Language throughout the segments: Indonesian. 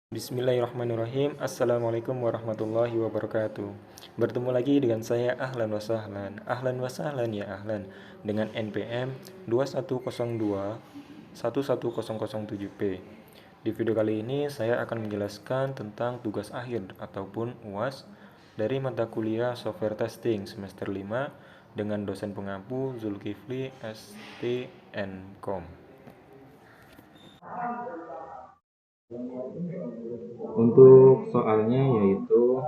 Bismillahirrahmanirrahim. Assalamualaikum warahmatullahi wabarakatuh. Bertemu lagi dengan saya Ahlan wa Sahlan. Ahlan wa Sahlan ya Ahlan. Dengan NPM 2102 11007P. Di video kali ini saya akan menjelaskan tentang tugas akhir ataupun UAS dari mata kuliah Software Testing semester 5 dengan dosen pengampu Zulkifli STNKOM. Untuk soalnya yaitu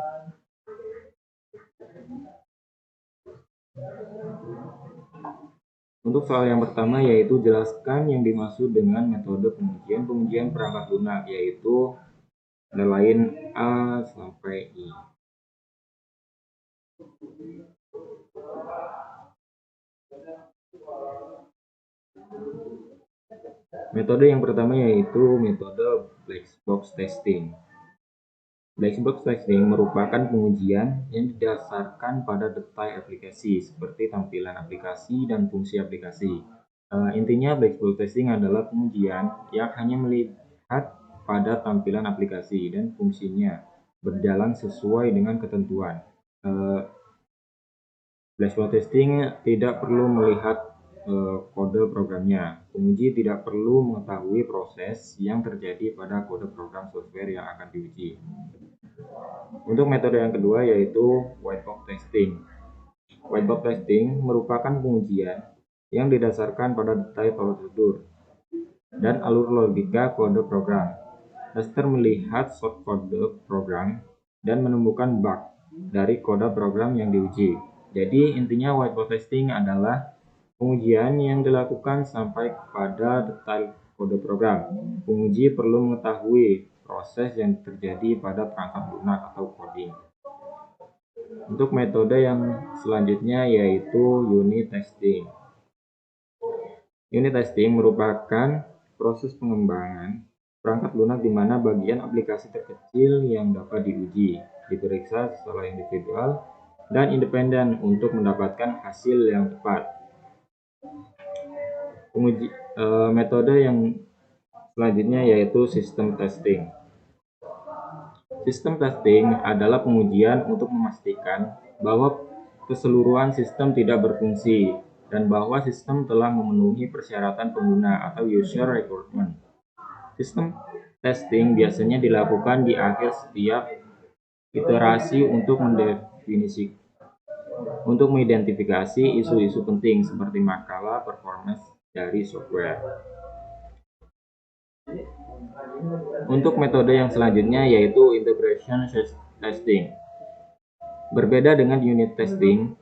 Untuk soal yang pertama yaitu jelaskan yang dimaksud dengan metode pengujian perangkat lunak, yaitu ada lain A sampai I. Metode yang pertama yaitu metode black box testing. Black box testing merupakan pengujian yang didasarkan pada detail aplikasi seperti tampilan aplikasi dan fungsi aplikasi. Intinya black box testing adalah pengujian yang hanya melihat pada tampilan aplikasi dan fungsinya berjalan sesuai dengan ketentuan. Black box testing tidak perlu melihat kode programnya. Penguji tidak perlu mengetahui proses yang terjadi pada kode program software yang akan diuji. Untuk metode yang kedua yaitu white box testing. White box testing merupakan pengujian yang didasarkan pada detail prosedur dan alur logika kode program. Tester melihat source kode program dan menemukan bug dari kode program yang diuji. Jadi intinya white box testing adalah pengujian yang dilakukan sampai pada detail kode program. Penguji perlu mengetahui proses yang terjadi pada perangkat lunak atau coding. Untuk metode yang selanjutnya yaitu unit testing. Unit testing merupakan proses pengembangan perangkat lunak di mana bagian aplikasi terkecil yang dapat diuji, diperiksa secara individual dan independen untuk mendapatkan hasil yang tepat. Metode yang selanjutnya yaitu sistem testing. Sistem testing adalah pengujian untuk memastikan bahwa keseluruhan sistem tidak berfungsi dan bahwa sistem telah memenuhi persyaratan pengguna atau user requirement. Sistem testing biasanya dilakukan di akhir setiap iterasi untuk mengidentifikasi isu-isu penting seperti masalah performance dari software. Untuk metode yang selanjutnya yaitu integration testing. Berbeda dengan unit testing,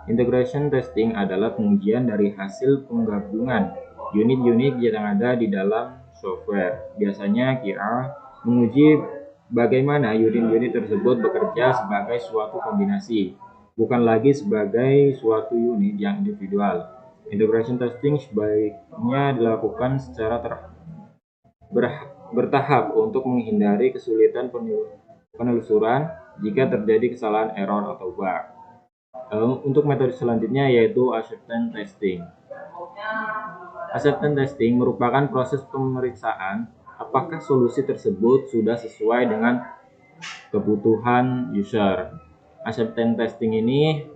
integration testing adalah pengujian dari hasil penggabungan unit-unit yang ada di dalam software. Biasanya QA menguji bagaimana unit-unit tersebut bekerja sebagai suatu kombinasi, bukan lagi sebagai suatu unit yang individual. Integration testing sebaiknya dilakukan secara bertahap untuk menghindari kesulitan penelusuran jika terjadi kesalahan, error, atau bug. Untuk metode selanjutnya yaitu acceptance testing. Acceptance testing merupakan proses pemeriksaan apakah solusi tersebut sudah sesuai dengan kebutuhan user. Acceptance testing ini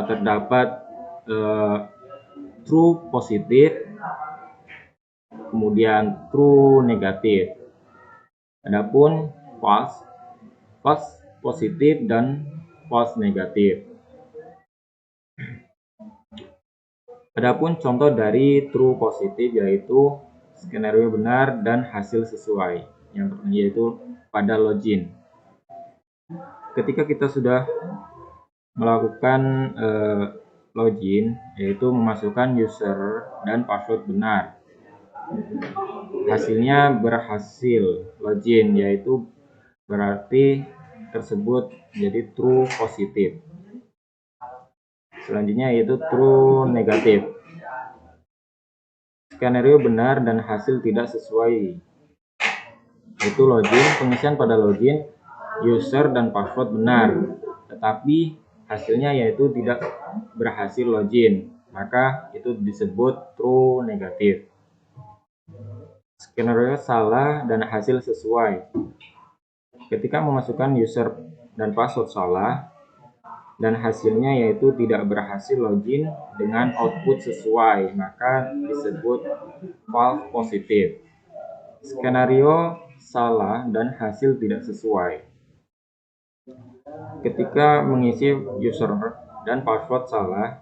terdapat true positif, kemudian true negatif. Adapun false positif dan false negatif. Adapun contoh dari true positif yaitu skenario benar dan hasil sesuai, yaitu pada login. Ketika kita sudah melakukan login, yaitu memasukkan user dan password benar, hasilnya berhasil login, yaitu berarti tersebut jadi true positif. Selanjutnya yaitu true negatif. Skenario benar dan hasil tidak sesuai, yaitu login, pengisian pada login user dan password benar, tetapi hasilnya yaitu tidak berhasil login, maka itu disebut true negatif. Skenario salah dan hasil sesuai. Ketika memasukkan user dan password salah dan hasilnya yaitu tidak berhasil login dengan output sesuai, maka disebut false positive. Skenario salah dan hasil tidak sesuai. Ketika mengisi user dan password salah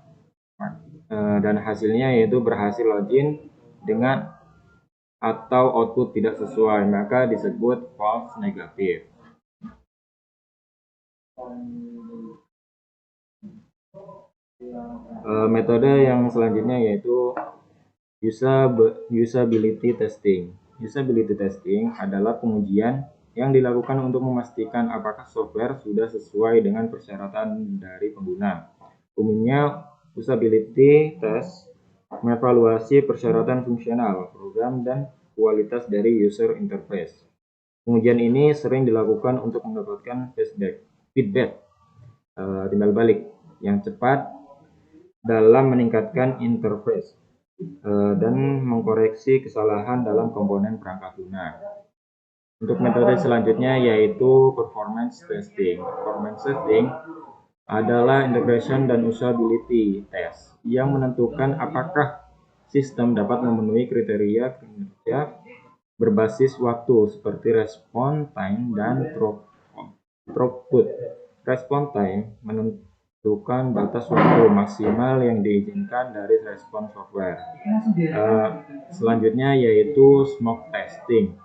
dan hasilnya yaitu berhasil login dengan atau output tidak sesuai, maka disebut false negative. Metode yang selanjutnya yaitu usability testing. Usability testing adalah pengujian yang dilakukan untuk memastikan apakah software sudah sesuai dengan persyaratan dari pengguna. Umumnya, usability test mengevaluasi persyaratan fungsional, program, dan kualitas dari user interface. Pengujian ini sering dilakukan untuk mendapatkan feedback timbal balik yang cepat dalam meningkatkan interface dan mengkoreksi kesalahan dalam komponen perangkat lunak. Untuk metode selanjutnya yaitu performance testing. Performance testing adalah integration dan usability test yang menentukan apakah sistem dapat memenuhi kriteria kinerja berbasis waktu seperti response time dan throughput. Response time menentukan batas waktu maksimal yang diizinkan dari respon software. Selanjutnya yaitu smoke testing.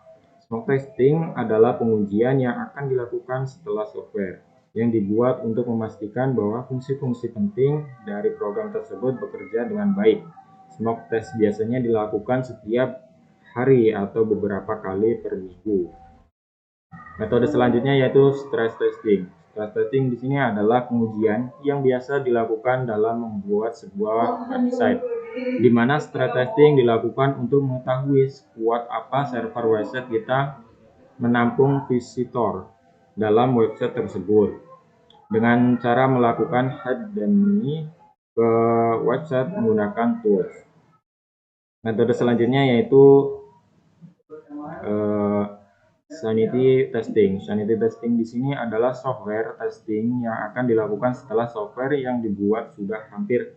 Smoke testing adalah pengujian yang akan dilakukan setelah software yang dibuat untuk memastikan bahwa fungsi-fungsi penting dari program tersebut bekerja dengan baik. Smoke test biasanya dilakukan setiap hari atau beberapa kali per minggu. Metode selanjutnya yaitu stress testing. Stress testing di sini adalah pengujian yang biasa dilakukan dalam membuat sebuah website, di mana stress testing dilakukan untuk mengetahui sekuat apa server website kita menampung visitor dalam website tersebut, dengan cara melakukan hardening ke website menggunakan tools. Metode selanjutnya yaitu sanity testing. Sanity testing di sini adalah software testing yang akan dilakukan setelah software yang dibuat sudah hampir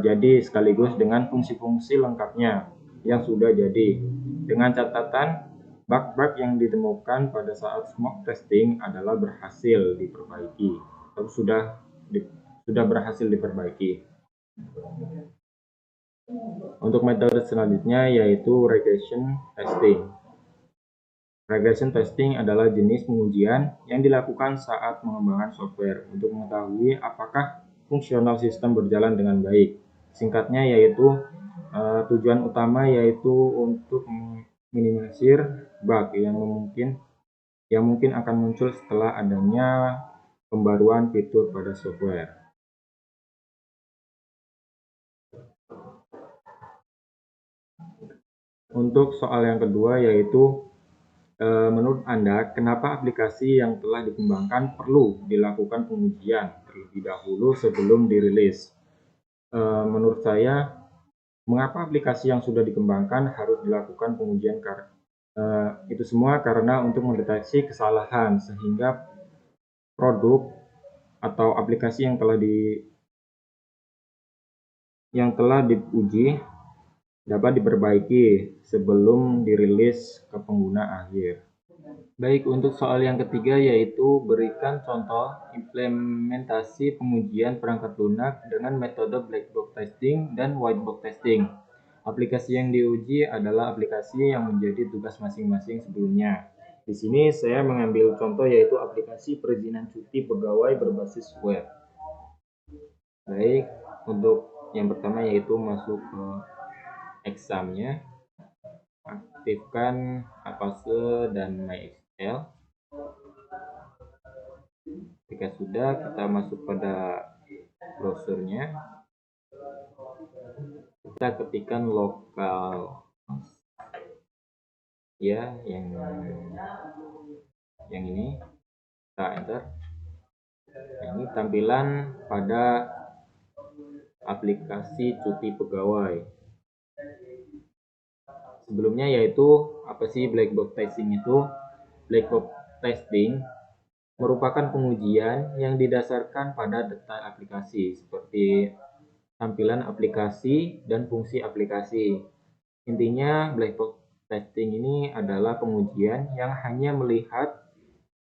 jadi sekaligus dengan fungsi-fungsi lengkapnya yang sudah jadi. Dengan catatan, bug-bug yang ditemukan pada saat smoke testing adalah berhasil diperbaiki atau sudah berhasil diperbaiki. Untuk metode selanjutnya yaitu regression testing. Regression testing adalah jenis pengujian yang dilakukan saat mengembangkan software untuk mengetahui apakah fungsional sistem berjalan dengan baik. Singkatnya yaitu tujuan utama yaitu untuk meminimalisir bug yang mungkin akan muncul setelah adanya pembaruan fitur pada software. Untuk soal yang kedua yaitu menurut Anda, kenapa aplikasi yang telah dikembangkan perlu dilakukan pengujian terlebih dahulu sebelum dirilis? Menurut saya, mengapa aplikasi yang sudah dikembangkan harus dilakukan pengujian? Itu semua karena untuk mendeteksi kesalahan sehingga produk atau aplikasi yang telah diuji dapat diperbaiki sebelum dirilis ke pengguna akhir. Baik, untuk soal yang ketiga yaitu berikan contoh implementasi pengujian perangkat lunak dengan metode black box testing dan white box testing. Aplikasi yang diuji adalah aplikasi yang menjadi tugas masing-masing sebelumnya. Di sini saya mengambil contoh yaitu aplikasi perizinan cuti pegawai berbasis web. Baik, untuk yang pertama yaitu masuk ke examnya, aktifkan Avase dan MySQL. Ketika sudah, kita masuk pada browsernya, kita ketikkan lokal ya yang ini, kita enter. Ini tampilan pada aplikasi cuti pegawai. sebelumnya, yaitu apa sih black box testing itu? Black box testing merupakan pengujian yang didasarkan pada detail aplikasi seperti tampilan aplikasi dan fungsi aplikasi. Intinya, black box testing ini adalah pengujian yang hanya melihat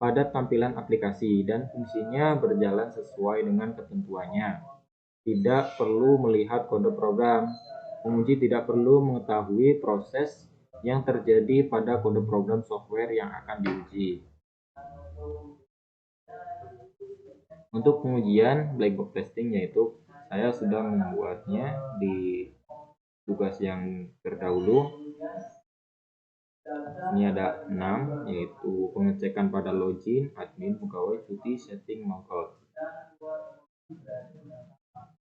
pada tampilan aplikasi dan fungsinya berjalan sesuai dengan ketentuannya. Tidak perlu melihat kode program. Penguji tidak perlu mengetahui proses yang terjadi pada kode program software yang akan diuji. Untuk pengujian black box testing, yaitu saya sudah membuatnya di tugas yang terdahulu. Ini ada 6, yaitu pengecekan pada login, admin, pegawai, cuti, setting, logout.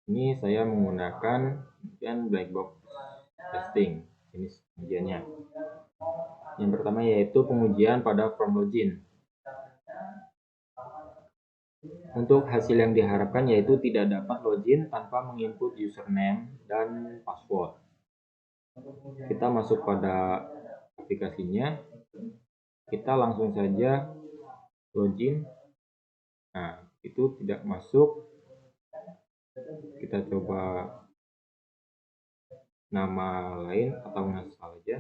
Ini saya menggunakan black box testing jenis pengujiannya. Yang pertama yaitu pengujian pada form login. Untuk hasil yang diharapkan yaitu tidak dapat login tanpa menginput username dan password. Kita masuk pada aplikasinya, kita langsung saja login. Nah, itu tidak masuk. Kita coba nama lain atau ngasal aja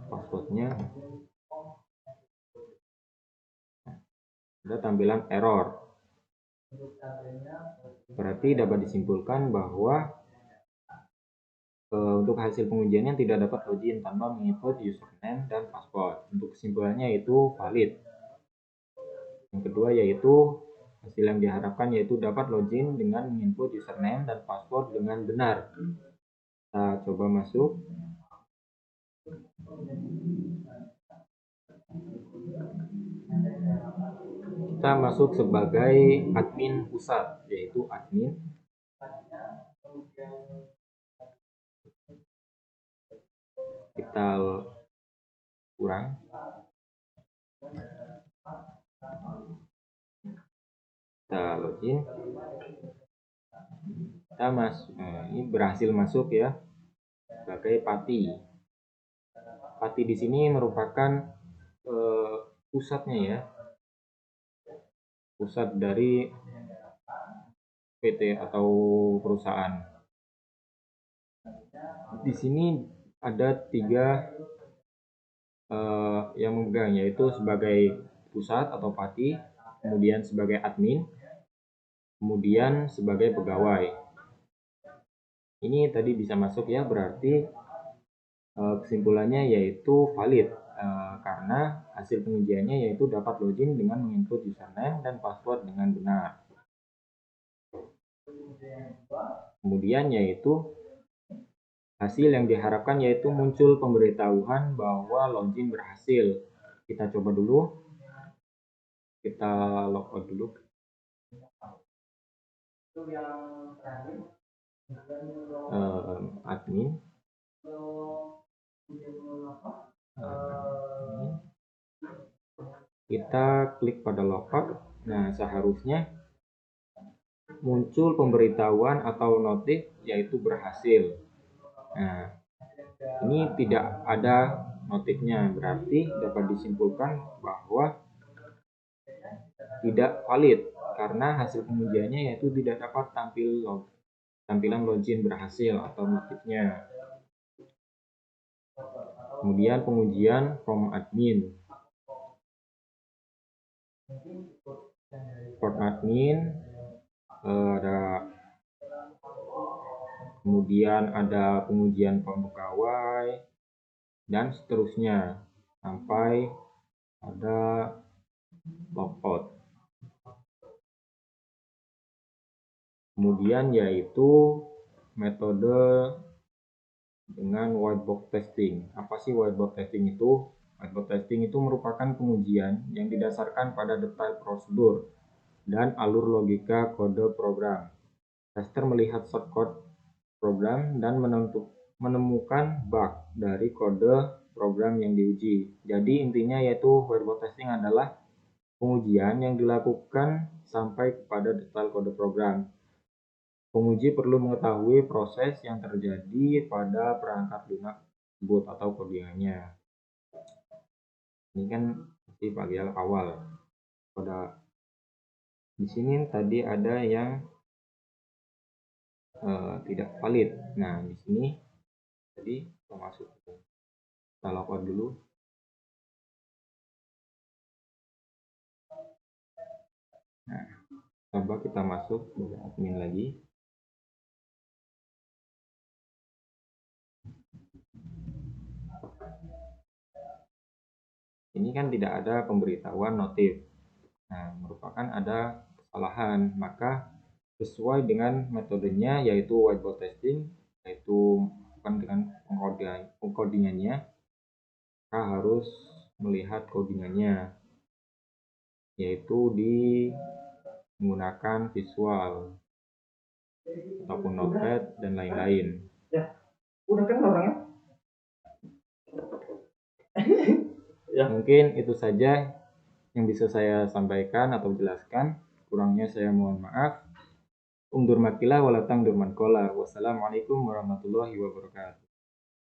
passwordnya. Ada tampilan error. Berarti dapat disimpulkan bahwa untuk hasil pengujiannya tidak dapat login tanpa menginput username dan password. Untuk kesimpulannya itu valid. Yang kedua yaitu hasil yang diharapkan yaitu dapat login dengan menginput username dan password dengan benar. Kita coba masuk. Kita masuk sebagai admin pusat, yaitu admin. Kita kurang. Kita login. Kita masuk. Ini berhasil masuk ya sebagai Pati. Pati di sini merupakan pusatnya ya. Pusat dari PT atau perusahaan. Di sini ada 3 yang memegang, yaitu sebagai pusat atau Pati, kemudian sebagai admin, kemudian sebagai pegawai. Ini tadi bisa masuk ya, berarti kesimpulannya yaitu valid karena hasil pengujiannya yaitu dapat login dengan menginput username dan password dengan benar. Kemudian yaitu hasil yang diharapkan yaitu muncul pemberitahuan bahwa login berhasil. Kita coba dulu. Kita logout dulu. Admin. Kita klik pada logout. Nah, seharusnya muncul pemberitahuan atau notif yaitu berhasil. Nah, ini tidak ada notifnya, berarti dapat disimpulkan bahwa tidak valid karena hasil pengujiannya yaitu tidak dapat tampilan login berhasil atau notifnya. Kemudian pengujian form admin. Form admin kemudian ada pengujian form pegawai dan seterusnya sampai ada logout. Kemudian yaitu metode dengan white box testing. Apa sih white box testing itu? White box testing itu merupakan pengujian yang didasarkan pada detail prosedur dan alur logika kode program. Tester melihat shortcode program dan menemukan bug dari kode program yang diuji. Jadi intinya yaitu white box testing adalah pengujian yang dilakukan sampai kepada detail kode program. Penguji perlu mengetahui proses yang terjadi pada perangkat lunak tersebut atau codingannya. Ini kan di bagian awal. Pada di sini tadi ada yang tidak valid. Nah, di sini tadi kita masuk, kita lakukan dulu. Nah, coba kita masuk ke admin lagi. Ini kan tidak ada pemberitahuan notif. Nah, merupakan ada kesalahan. Maka sesuai dengan metodenya yaitu whiteboard testing, yaitu bukan dengan pengkodingannya, maka harus melihat codingannya, yaitu di menggunakan visual ataupun notepad dan lain-lain. Udah kan orangnya? Ya. Mungkin itu saja yang bisa saya sampaikan atau jelaskan. Kurangnya saya mohon maaf. Undur makilah walatang durman kola. Wassalamualaikum warahmatullahi wabarakatuh.